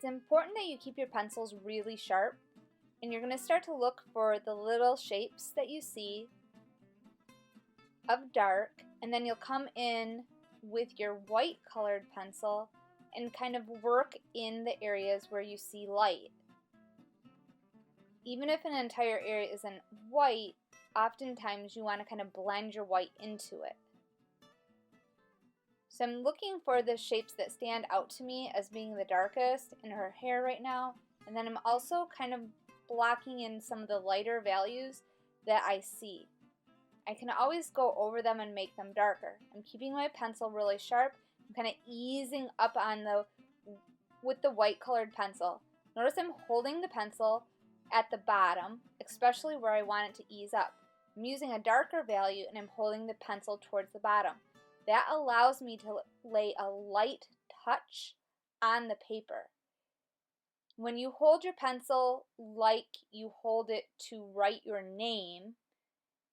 It's important that you keep your pencils really sharp, and you're going to start to look for the little shapes that you see of dark, and then you'll come in with your white colored pencil and kind of work in the areas where you see light. Even if an entire area isn't white, oftentimes you want to kind of blend your white into it. So I'm looking for the shapes that stand out to me as being the darkest in her hair right now, and then I'm also kind of blocking in some of the lighter values that I see. I can always go over them and make them darker. I'm keeping my pencil really sharp. I'm kind of easing up on with the white colored pencil. Notice I'm holding the pencil at the bottom, especially where I want it to ease up. I'm using a darker value and I'm holding the pencil towards the bottom. That allows me to lay a light touch on the paper. When you hold your pencil like you hold it to write your name,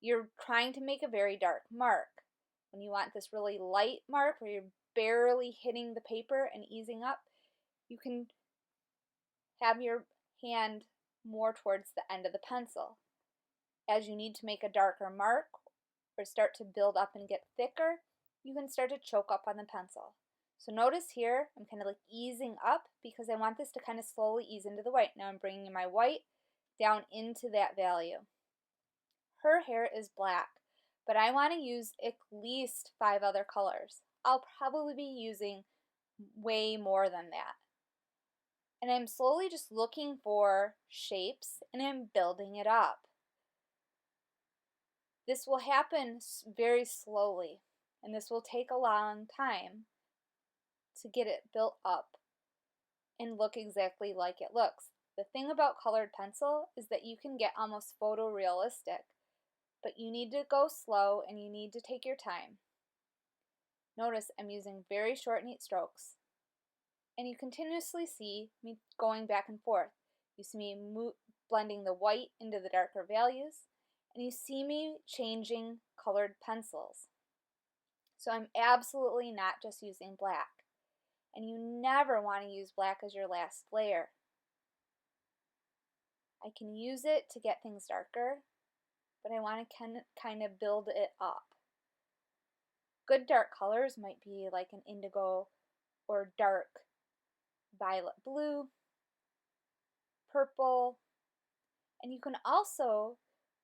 you're trying to make a very dark mark. When you want this really light mark where you're barely hitting the paper and easing up, you can have your hand more towards the end of the pencil. As you need to make a darker mark or start to build up and get thicker, you can start to choke up on the pencil. So notice here, I'm kind of like easing up because I want this to kind of slowly ease into the white. Now I'm bringing my white down into that value. Her hair is black, but I want to use at least 5 other colors. I'll probably be using way more than that. And I'm slowly just looking for shapes and I'm building it up. This will happen very slowly, and this will take a long time to get it built up and look exactly like it looks. The thing about colored pencil is that you can get almost photorealistic, but you need to go slow and you need to take your time. Notice I'm using very short, neat strokes, and you continuously see me going back and forth. You see me blending the white into the darker values, and you see me changing colored pencils. So I'm absolutely not just using black. And you never want to use black as your last layer. I can use it to get things darker, but I want to kind of build it up. Good dark colors might be like an indigo or dark violet blue, purple, and you can also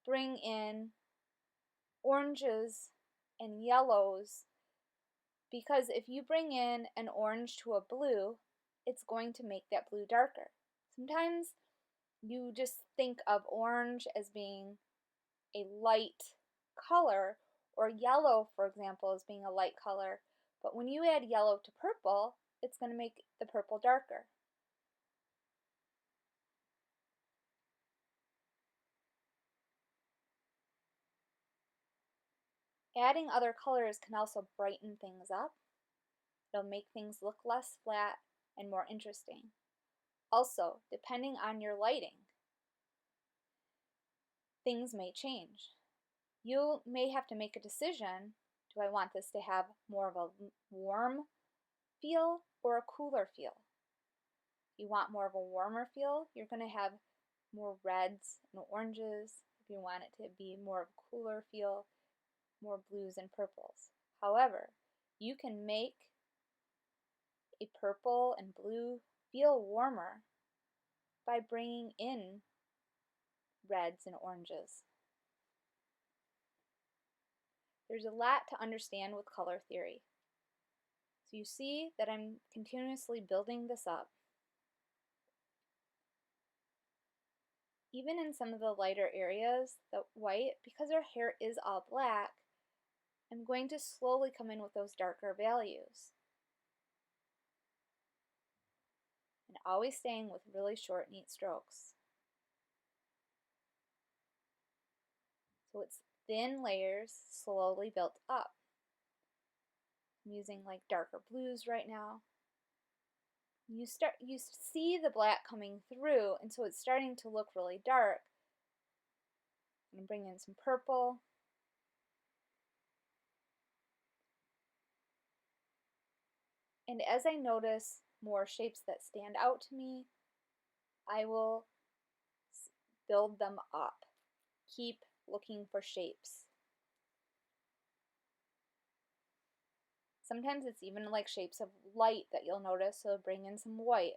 bring in oranges and yellows, because if you bring in an orange to a blue, it's going to make that blue darker. Sometimes you just think of orange as being a light color, or yellow, for example, as being a light color, but when you add yellow to purple, it's going to make the purple darker. Adding other colors can also brighten things up. It'll make things look less flat and more interesting. Also, depending on your lighting, things may change. You may have to make a decision. Do I want this to have more of a warm feel or a cooler feel? If you want more of a warmer feel, you're going to have more reds and oranges. If you want it to be more of a cooler feel, more blues and purples. However, you can make a purple and blue feel warmer by bringing in reds and oranges. There's a lot to understand with color theory. So you see that I'm continuously building this up. Even in some of the lighter areas, the white, because our hair is all black, I'm going to slowly come in with those darker values. And always staying with really short, neat strokes. So it's thin layers slowly built up. I'm using like darker blues right now. You see the black coming through, and so it's starting to look really dark. I'm going to bring in some purple. And as I notice more shapes that stand out to me, I will build them up. Keep looking for shapes. Sometimes it's even like shapes of light that you'll notice, so bring in some white.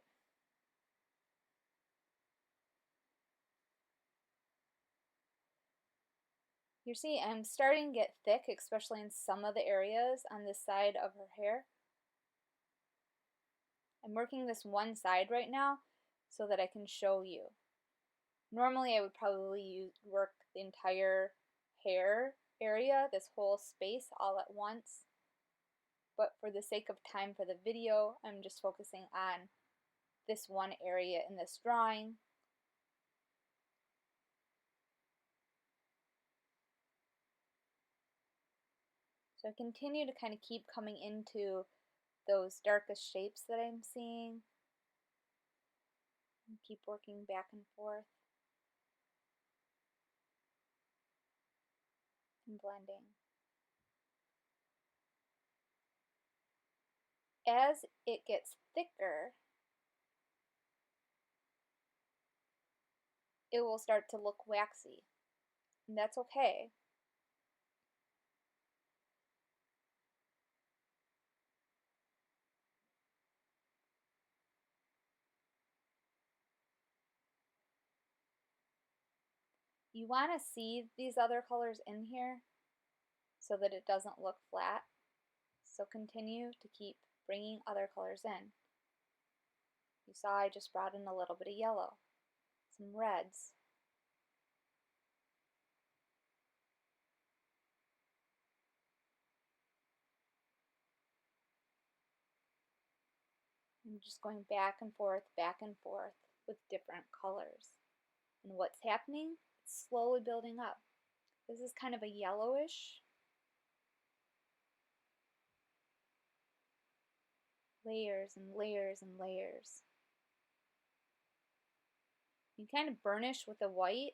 You see, I'm starting to get thick, especially in some of the areas on this side of her hair. I'm working this one side right now so that I can show you. Normally I would probably work the entire hair area, this whole space, all at once. But for the sake of time for the video, I'm just focusing on this one area in this drawing. So I continue to kind of keep coming into those darkest shapes that I'm seeing. And keep working back and forth and blending. As it gets thicker, it will start to look waxy, and that's okay. You want to see these other colors in here so that it doesn't look flat. So continue to keep bringing other colors in. You saw I just brought in a little bit of yellow, some reds. I'm just going back and forth with different colors. And what's happening? It's slowly building up. This is kind of a yellowish. Layers and layers and layers. You kind of burnish with the white